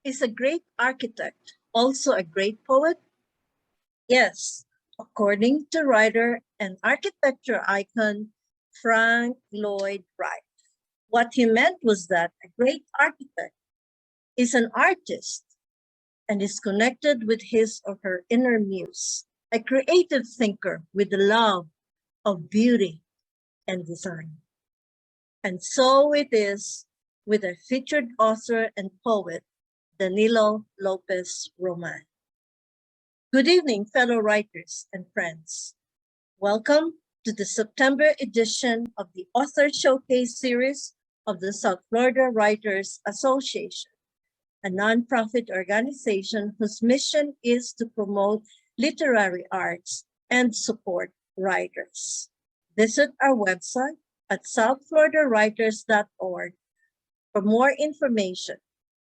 Is a great architect also a great poet? Yes, according to writer and architecture icon Frank Lloyd Wright. What he meant was that a great architect is an artist and is connected with his or her inner muse, a creative thinker with the love of beauty and design. And so it is with our featured author and poet, Danilo Lopez Roman. Good evening, fellow writers and friends. Welcome to the September edition of the Author Showcase series of the South Florida Writers Association, a nonprofit organization whose mission is to promote literary arts and support writers. Visit our website at southfloridawriters.org for more information,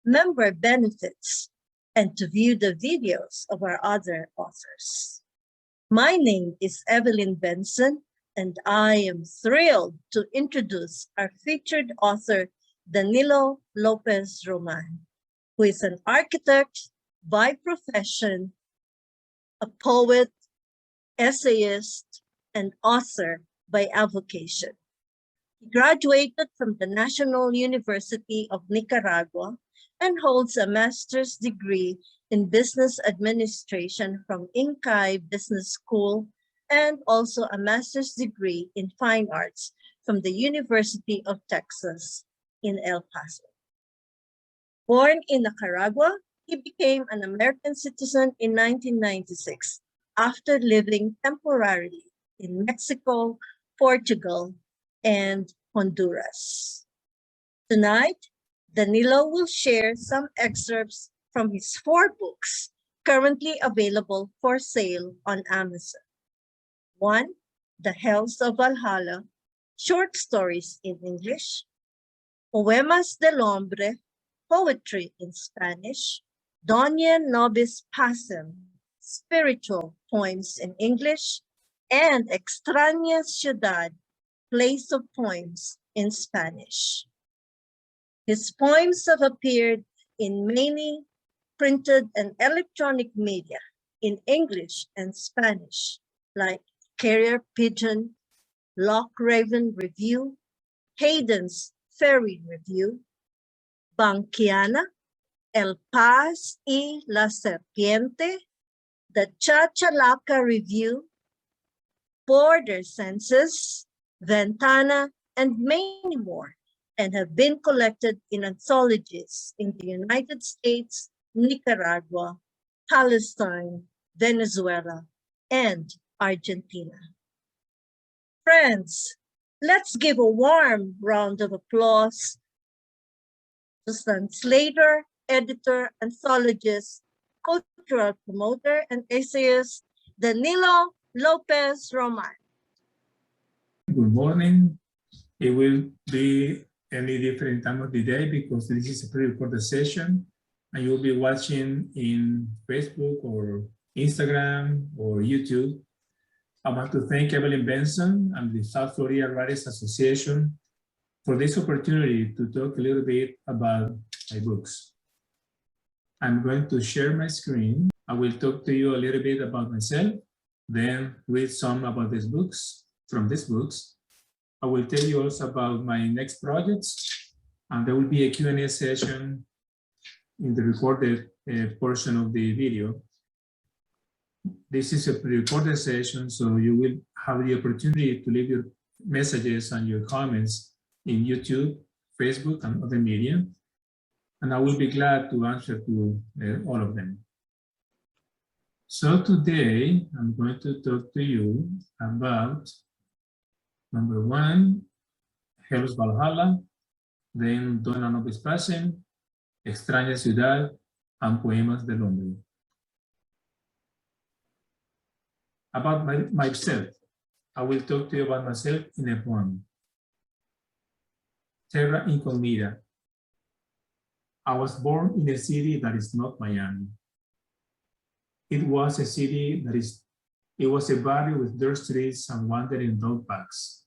member benefits, and to view the videos of our other authors. My name is Evelyn Benson, and I am thrilled to introduce our featured author, Danilo Lopez Roman, who is an architect by profession, a poet, essayist, and author by avocation. He graduated from the National University of Nicaragua and holds a master's degree in business administration from Inkai Business School and also a master's degree in fine arts from the University of Texas in El Paso. Born in Nicaragua, he became an American citizen in 1996 after living temporarily in Mexico, Portugal, and Honduras. Tonight, Danilo will share some excerpts from his 4 books currently available for sale on Amazon. 1, The Hells of Valhalla, short stories in English. Poemas del Hombre, poetry in Spanish. Dona Nobis Pacem, spiritual poems in English. And Extraña Ciudad, Place of Poems in Spanish. His poems have appeared in many printed and electronic media in English and Spanish, like Carrier Pigeon, Lock Raven Review, Hayden's Fairy Review, Banquiana, El Paz y la Serpiente, the Chachalaca Review, Border Census, Ventana, and many more, and have been collected in anthologies in the United States, Nicaragua, Palestine, Venezuela, and Argentina. Friends, let's give a warm round of applause to translator, editor, anthologist, cultural promoter, and essayist, Danilo Lopez Roman. Good morning. It will be any different time of the day because this is a pre-recorded session and you'll be watching in Facebook or Instagram or YouTube. I want to thank Evelyn Benson and the South Florida Writers Association for this opportunity to talk a little bit about my books. I'm going to share my screen. I will talk to you a little bit about myself, then read some about these books, from these books. I will tell you also about my next projects, and there will be a Q&A session in the recorded portion of the video. This is a pre-recorded session, so you will have the opportunity to leave your messages and your comments in YouTube, Facebook, and other media. And I will be glad to answer to all of them. So today, I'm going to talk to you about number 1, Hells of Valhalla, then Dona Nobis Pacem, Extraña Ciudad, and Poemas del Hombre. About myself, I will talk to you about myself in a poem. Terra Incognita. I was born in a city that is not Miami. It was a city it was a valley with dirt streets and wandering dog packs.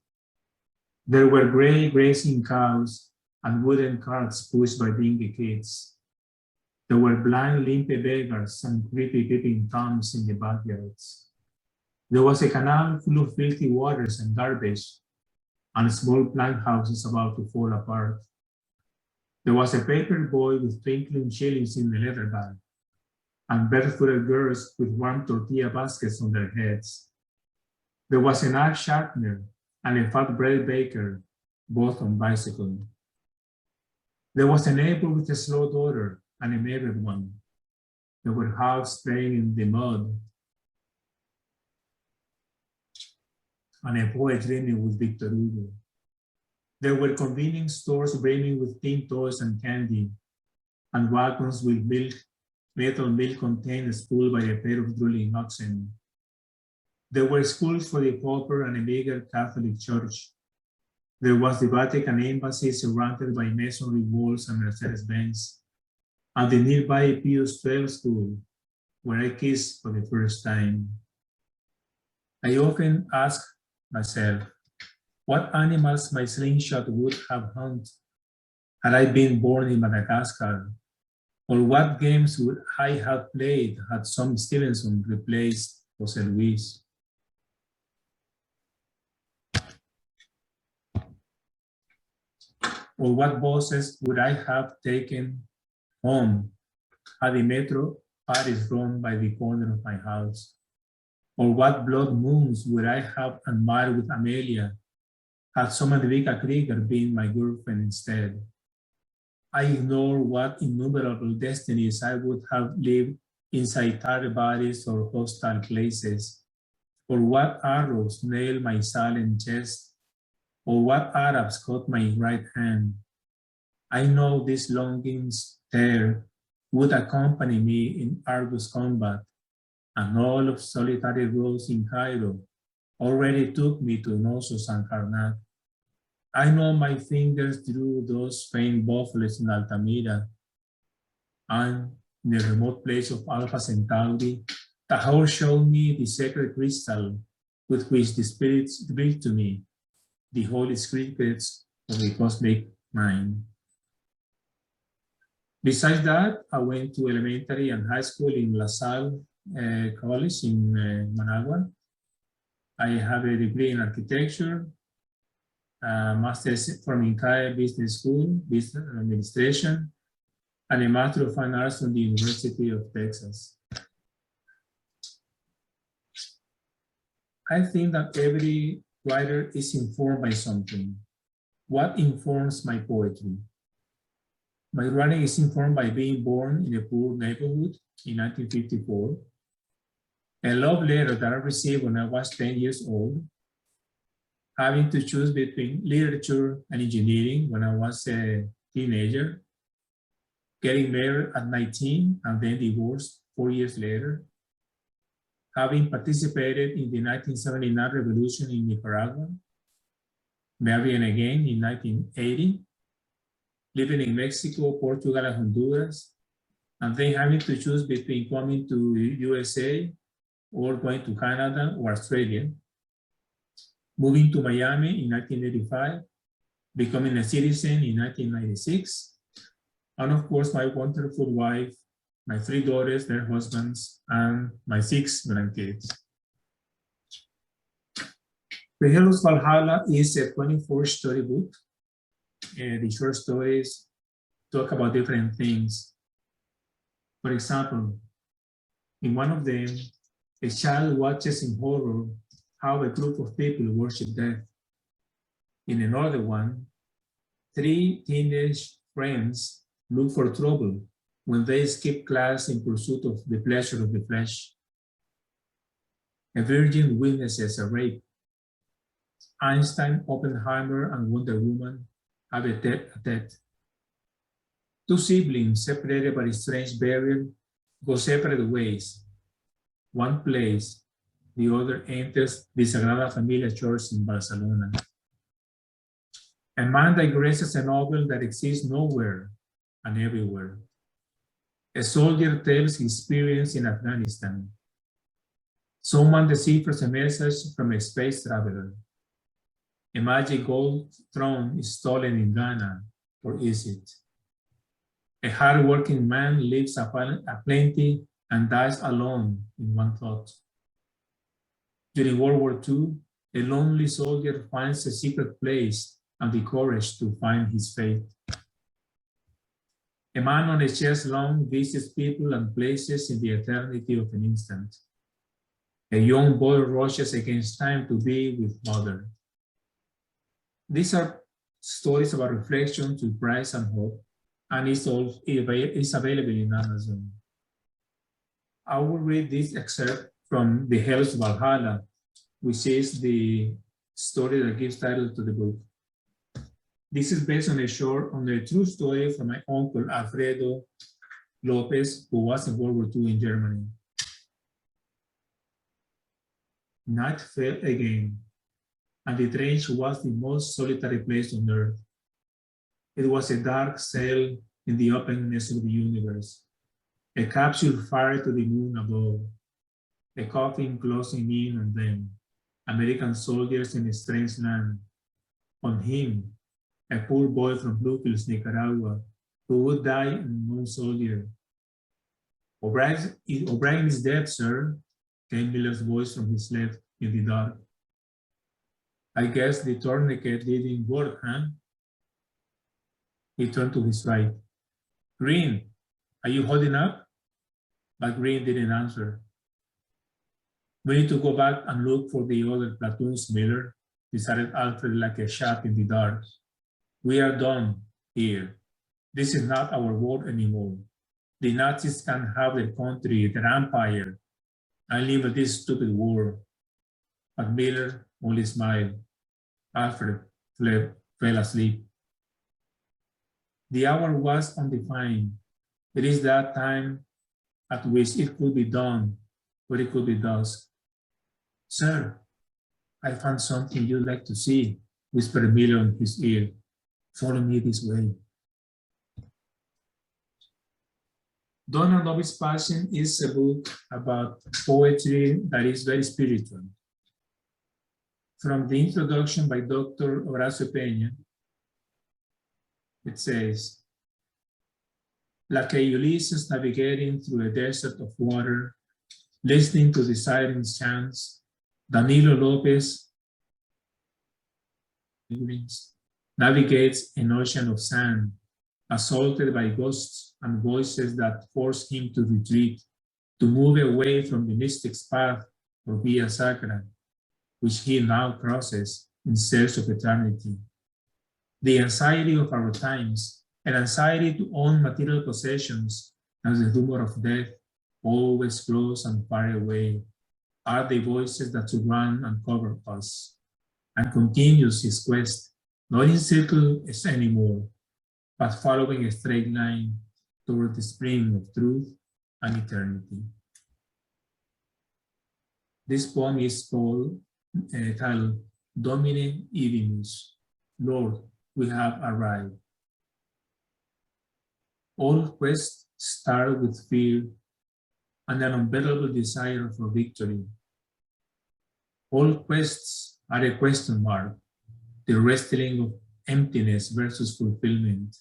There were gray grazing cows and wooden carts pushed by dingy kids. There were blind, limpy beggars and creepy peeping toms in the backyards. There was a canal full of filthy waters and garbage, and small plank houses about to fall apart. There was a paper boy with twinkling shillings in the leather bag, and barefooted girls with warm tortilla baskets on their heads. There was an art sharpener and a fat bread baker, both on bicycle. There was a neighbor with a slow daughter and a married one. There were hogs playing in the mud, and a poet dreaming with Victor Hugo. There were convenience stores brimming with tin toys and candy, and wagons with metal milk containers pulled by a pair of drooling oxen. There were schools for the pauper and a bigger Catholic church. There was the Vatican embassy surrounded by masonry walls and Mercedes-Benz, and the nearby Pius XII school, where I kissed for the first time. I often ask myself, what animals my slingshot would have hunted had I been born in Madagascar, or what games would I have played had Sam Stevenson replaced Jose Luis? Or what buses would I have taken home had the Metro Paris run by the corner of my house? Or what blood moons would I have admired with Amelia had Somadvika Krieger been my girlfriend instead? I ignore what innumerable destinies I would have lived inside tired bodies or hostile places, or what arrows nailed my silent chest, or what Arabs caught my right hand. I know this longing stare would accompany me in Argus combat, and all of solitary roads in Cairo already took me to Knossos and Karnak. I know my fingers drew those faint buffaloes in Altamira, and in the remote place of Alpha Centauri, Tahor showed me the sacred crystal with which the spirits revealed to me the holy secrets of the cosmic mind. Besides that, I went to elementary and high school in La Salle College in Managua. I have a degree in architecture, master's from INCAE Business School, Business Administration, and a Master of Fine Arts from the University of Texas. I think that every writer is informed by something. What informs my poetry? My writing is informed by being born in a poor neighborhood in 1954, a love letter that I received when I was 10 years old, having to choose between literature and engineering when I was a teenager, getting married at 19 and then divorced 4 years later, having participated in the 1979 revolution in Nicaragua, marrying again in 1980, living in Mexico, Portugal, and Honduras, and then having to choose between coming to USA or going to Canada or Australia, moving to Miami in 1985, becoming a citizen in 1996, and of course my wonderful wife, my 3 daughters, their husbands, and my 6 grandkids. The Hells of Valhalla is a 24-story book. The short stories talk about different things. For example, in one of them, a child watches in horror how a group of people worship death. In another one, 3 teenage friends look for trouble when they skip class in pursuit of the pleasure of the flesh. A virgin witnesses a rape. Einstein, Oppenheimer, and Wonder Woman have a tete-a-tete. 2 siblings separated by a strange barrier go separate ways. One plays, the other enters the Sagrada Familia Church in Barcelona. A man digresses a novel that exists nowhere and everywhere. A soldier tells his experience in Afghanistan. Someone deciphers a message from a space traveler. A magic gold throne is stolen in Ghana, or is it? A hard-working man lives a plenty and dies alone in one thought. During World War II, a lonely soldier finds a secret place and the courage to find his fate. A man on a chaise longue visits people and places in the eternity of an instant. A young boy rushes against time to be with mother. These are stories about reflection, surprise, and hope, and it's available in Amazon. I will read this excerpt from the Hells of Valhalla, which is the story that gives title to the book. This is based on a true story from my uncle, Alfredo Lopez, who was in World War II in Germany. Night fell again, and the trench was the most solitary place on earth. It was a dark cell in the openness of the universe, a capsule fired to the moon above, a coffin closing in on them, American soldiers in a strange land. On him, a poor boy from Bluefields, Nicaragua, who would die an unknown soldier. O'Brien is dead, sir, came Miller's voice from his left in the dark. I guess the tourniquet didn't work, huh? He turned to his right. Green, are you holding up? But Green didn't answer. We need to go back and look for the other platoons, Miller, decided Alfred like a shot in the dark. We are done here. This is not our war anymore. The Nazis can have their country, their empire, and leave this stupid war. But Miller only smiled. Alfred fell asleep. The hour was undefined. It is that time at which it could be done, but it could be dusk. Sir, I found something you'd like to see, whispered Miller in his ear. Follow me this way. Dona Nobis Pacem is a book about poetry that is very spiritual. From the introduction by Dr. Horacio Peña, it says, like a Ulysses navigating through a desert of water, listening to the sirens' chants, Danilo Lopez navigates an ocean of sand, assaulted by ghosts and voices that force him to retreat, to move away from the mystic's path or via sacra, which he now crosses in search of eternity. The anxiety of our times, an anxiety to own material possessions, and the rumor of death, always close and far away, are the voices that surround and cover us, and continues his quest, not in circles anymore, but following a straight line toward the spring of truth and eternity. This poem is titled Domine Ibimus, Lord, we have arrived. All quests start with fear and an unbearable desire for victory. All quests are a question mark, the wrestling of emptiness versus fulfillment.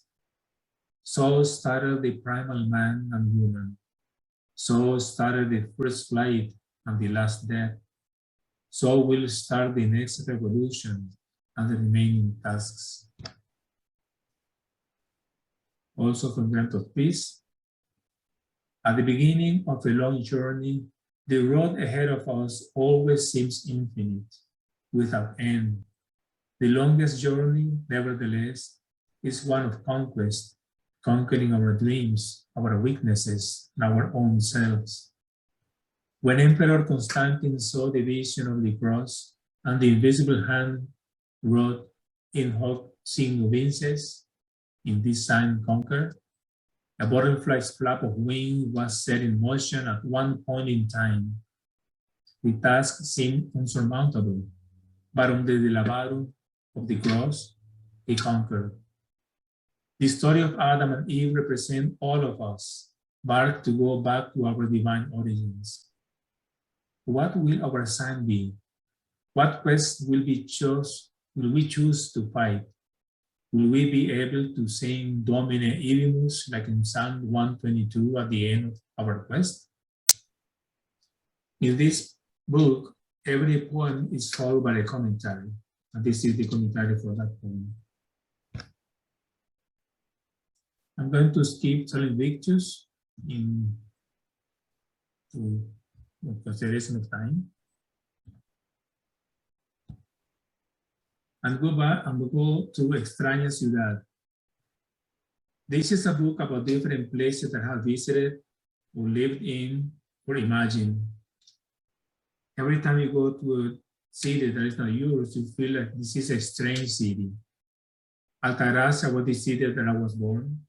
So started the primal man and woman. So started the first flight and the last death. So will start the next revolution and the remaining tasks. Also from Grant of Peace. At the beginning of a long journey, the road ahead of us always seems infinite, without end. The longest journey, nevertheless, is one of conquest, conquering our dreams, our weaknesses, and our own selves. When Emperor Constantine saw the vision of the cross and the invisible hand wrote in hoc signo vinces, in this sign conquer, a butterfly's flap of wing was set in motion at one point in time. The task seemed unsurmountable, but under the lavado of the cross, he conquered. The story of Adam and Eve represents all of us, marked to go back to our divine origins. What will our sign be? What quest will we choose to fight? Will we be able to sing Domine Ibimus like in Psalm 122 at the end of our quest? In this book, every poem is followed by a commentary, and this is the commentary for that poem. I'm going to skip Solemn Victus to consideration of time. And go back and we'll go to Extraña Ciudad. This is a book about different places that I have visited or lived in or imagined. Every time you go to a city that is not yours, you feel like this is a strange city. Altagracia was the city that I was born.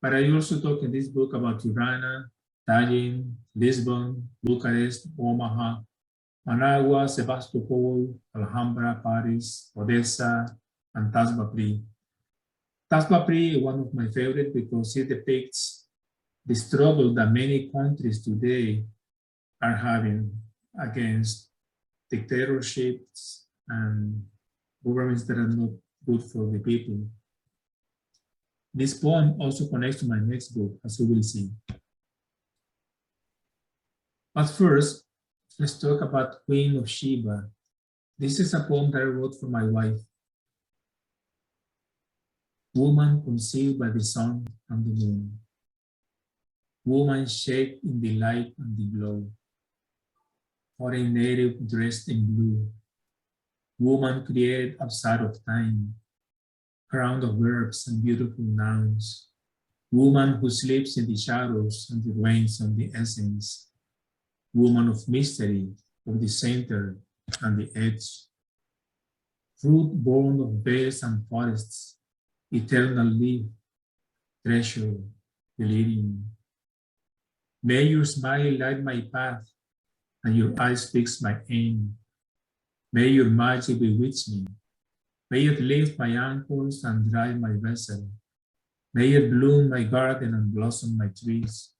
But I also talk in this book about Tirana, Tallinn, Lisbon, Bucharest, Omaha, Managua, Sebastopol, Alhambra, Paris, Odessa, and TASBA. TASBA is one of my favorites because it depicts the struggle that many countries today are having against dictatorships and governments that are not good for the people. This poem also connects to my next book, as you will see. But first, let's talk about Queen of SHEBA. This is a poem that I wrote for my wife. Woman conceived by the sun and the moon. Woman shaped in the light and the glow. Foreign native dressed in blue. Woman created outside of time. Crown of verbs and beautiful nouns. Woman who sleeps in the shadows and the reigns on the essence. Woman of mystery, of the center and the edge. Fruit born of vales and forests, eternal leaf, treasure, delirium. May your smile light my path, and your eyes fix my aim. May your magic bewitch me. May it lift my ankles and drive my vessel. May it bloom my garden and blossom my trees.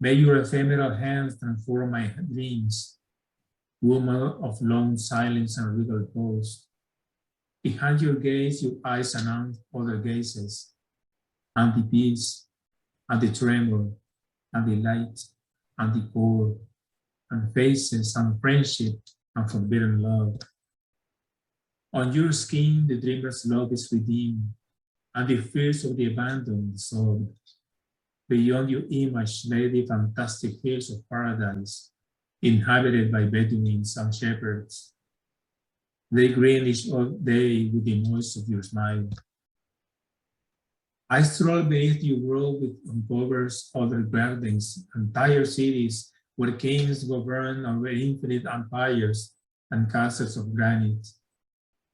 May your ephemeral hands transform my dreams. Woman of long silence and regal pose. Behind your gaze, your eyes announce other gazes, and the peace, and the tremor, and the light, and the core, and faces, and friendship, and forbidden love. On your skin, the dreamer's love is redeemed, and the fears of the abandoned dissolved. Beyond your image lay the fantastic hills of paradise, inhabited by Bedouins and shepherds. They greenish all day with the noise of your smile. I stroll beneath your grove which uncovers other gardens, entire cities where kings govern over infinite empires and castles of granite.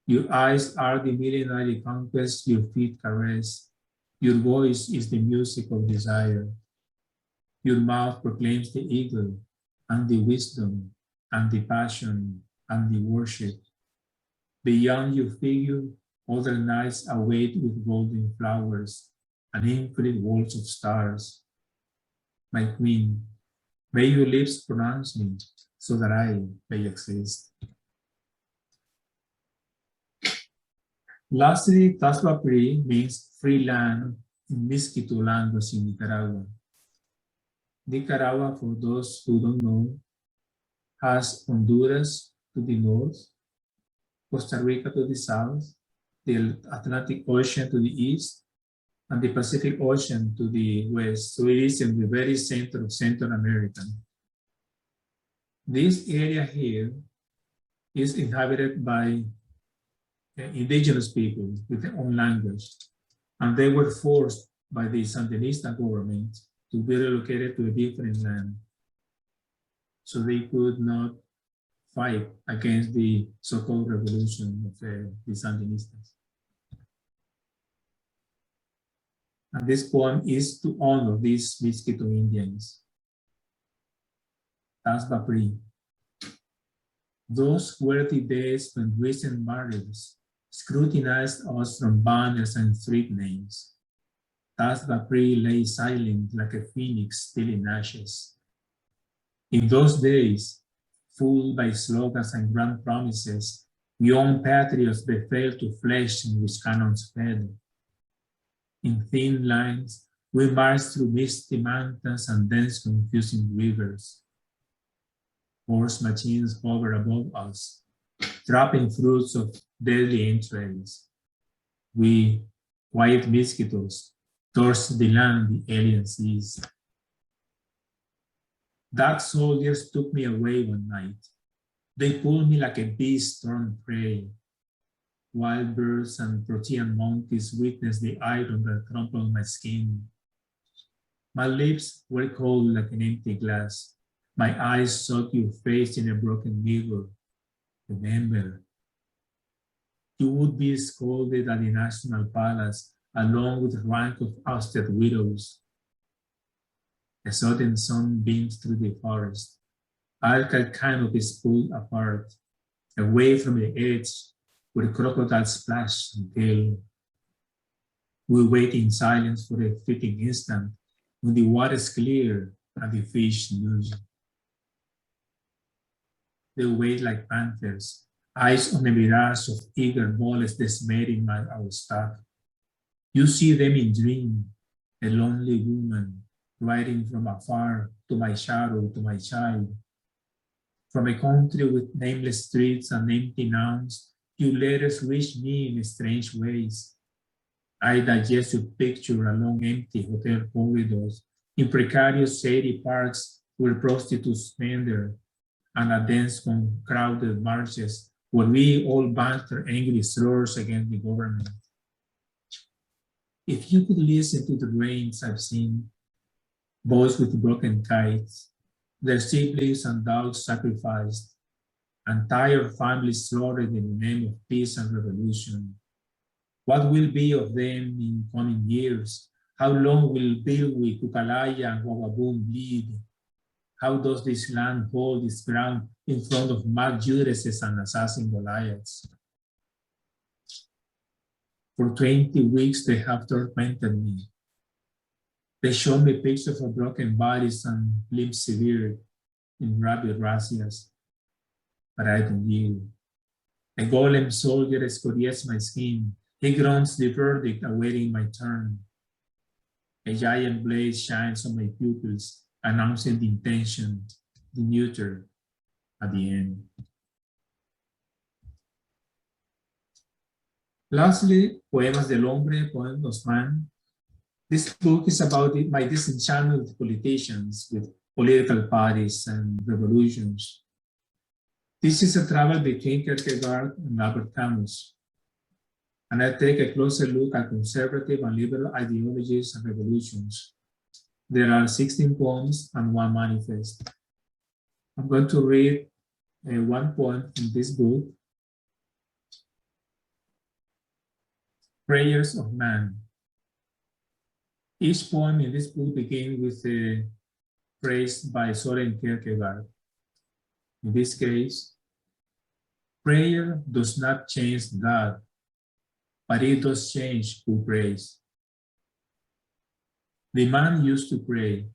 Your eyes are the millenary conquest your feet caress. Your voice is the music of desire. Your mouth proclaims the eagle, and the wisdom, and the passion, and the worship. Beyond your figure, other nights await with golden flowers and infinite walls of stars. My queen, may your lips pronounce me so that I may exist. Lastly, TASBA means free land in Miskito language in Nicaragua. Nicaragua, for those who don't know, has Honduras to the north, Costa Rica to the south, the Atlantic Ocean to the east, and the Pacific Ocean to the west. So it is in the very center of Central America. This area here is inhabited by indigenous people with their own language, and they were forced by the Sandinista government to be relocated to a different land, so they could not fight against the so-called revolution of the Sandinistas. And this poem is to honor these Miskito Indians. TASBA Pri. Those were the days when recent martyrs scrutinized us from banners and street names. TASBA Pri lay silent like a phoenix still in ashes. In those days, fooled by slogans and grand promises, Young patriots they fell to flesh in which cannons fed. In thin lines, we marched through misty mountains and dense confusing rivers. Horse machines hover above us, dropping fruits of deadly entrails. We, quiet mosquitoes, tossed the land the alien seas. Dark soldiers took me away one night. They pulled me like a beast torn prey. Wild birds and protean monkeys witnessed the iron that crumpled my skin. My lips were cold like an empty glass. My eyes saw your face in a broken mirror. Remember, you would be scolded at the National Palace along with a rank of ousted widows. A sudden sun beams through the forest. Alkali canopies pulled apart, away from the edge where crocodiles splash and kill. We wait in silence for a fleeting instant when the water is clear and the fish lose. They wait like panthers, eyes on a mirage of eager bullets dismaying our stock. You see them in dream, a lonely woman riding from afar to my shadow, to my child. From a country with nameless streets and empty nouns, your letters reach me in strange ways. I digest your picture along empty hotel corridors, in precarious shady parks where prostitutes meander, and at dense crowded marches where we all banter angry slurs against the government. If you could listen to the rains I've seen, boys with broken kites, their siblings and dogs sacrificed, entire families slaughtered in the name of peace and revolution. What will be of them in coming years? How long will Bilwi, Kukalaya, and Wawaboom bleed? How does this land hold its ground in front of mad Judases and assassin Goliaths? For 20 weeks they have tormented me. They show me pictures of broken bodies and limbs severed in rabid razzias, but I don't yield. A golem soldier excoriates my skin. He groans the verdict awaiting my turn. A giant blade shines on my pupils, announcing the intention, the neuter, at the end. Lastly, Poemas del Hombre, Poems of Man. This book is about my disenchantment with politicians, with political parties and revolutions. This is a travel between Kierkegaard and Albert Camus, and I take a closer look at conservative and liberal ideologies and revolutions. There are 16 poems and one manifest. I'm going to read one poem in this book, Prayers of Man. Each poem in this book begins with a phrase by Soren Kierkegaard. In this case, prayer does not change God, but it does change who prays. The man used to pray.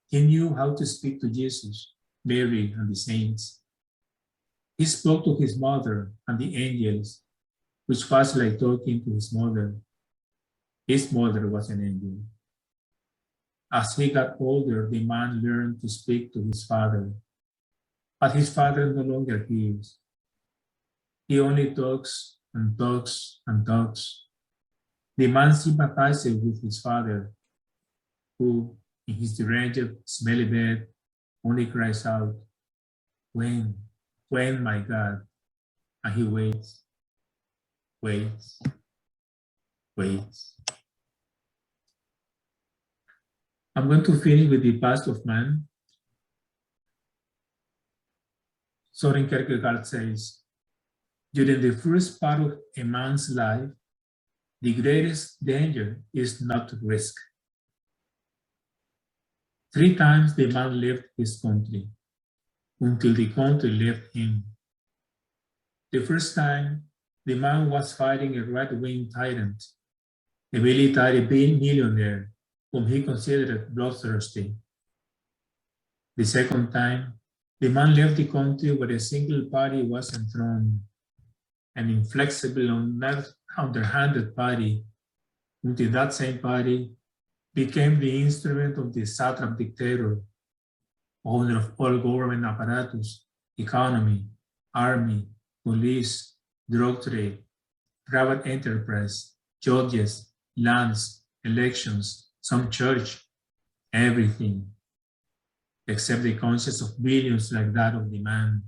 He knew how to speak to Jesus, Mary, and the saints. He spoke to his mother and the angels, which was like talking to his mother. His mother was an angel. As he got older, the man learned to speak to his father, but his father no longer hears. He only talks and talks and talks. The man sympathizes with his father, who, in his deranged, smelly bed, only cries out, when, my God? And he waits, waits, waits. I'm going to finish with the past of man. Soren Kierkegaard says, during the first part of a man's life, the greatest danger is not to risk. 3 times the man left his country, until the country left him. The first time, the man was fighting a right-wing tyrant, a military millionaire whom he considered bloodthirsty. The second time, the man left the country where a single party was enthroned, and inflexible, underhanded party, until that same party became the instrument of the satrap dictator, owner of all government apparatus, economy, army, police, drug trade, private enterprise, judges, lands, elections, some church, everything, except the conscience of billions like that of the man.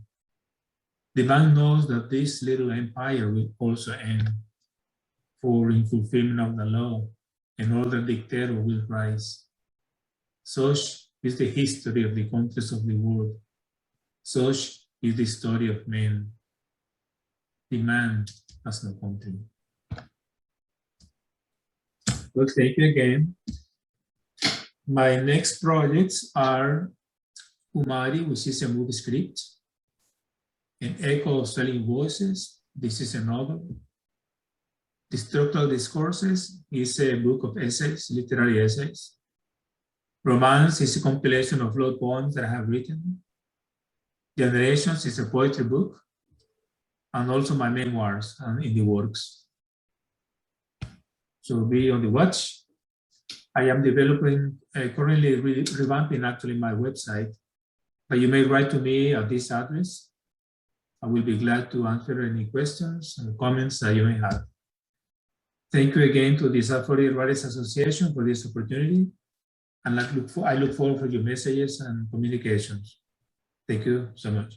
The man knows that this little empire will also end, for in fulfillment of the law, another dictator will rise. Such is the history of the countries of the world. Such is the story of men. The man has no country. Well, thank you again. My next projects are Umari, which is a movie script, An Echo of Selling Voices. This is a novel. The Structural Discourses is a book of essays, literary essays. Romance is a compilation of love poems that I have written. Generations is a poetry book, and also my memoirs are in the works. So be on the watch. I am developing, currently revamping actually my website, but you may write to me at this address. I will be glad to answer any questions and comments that you may have. Thank you again to the South Florida Writers Association for this opportunity, and I look forward for your messages and communications. Thank you so much.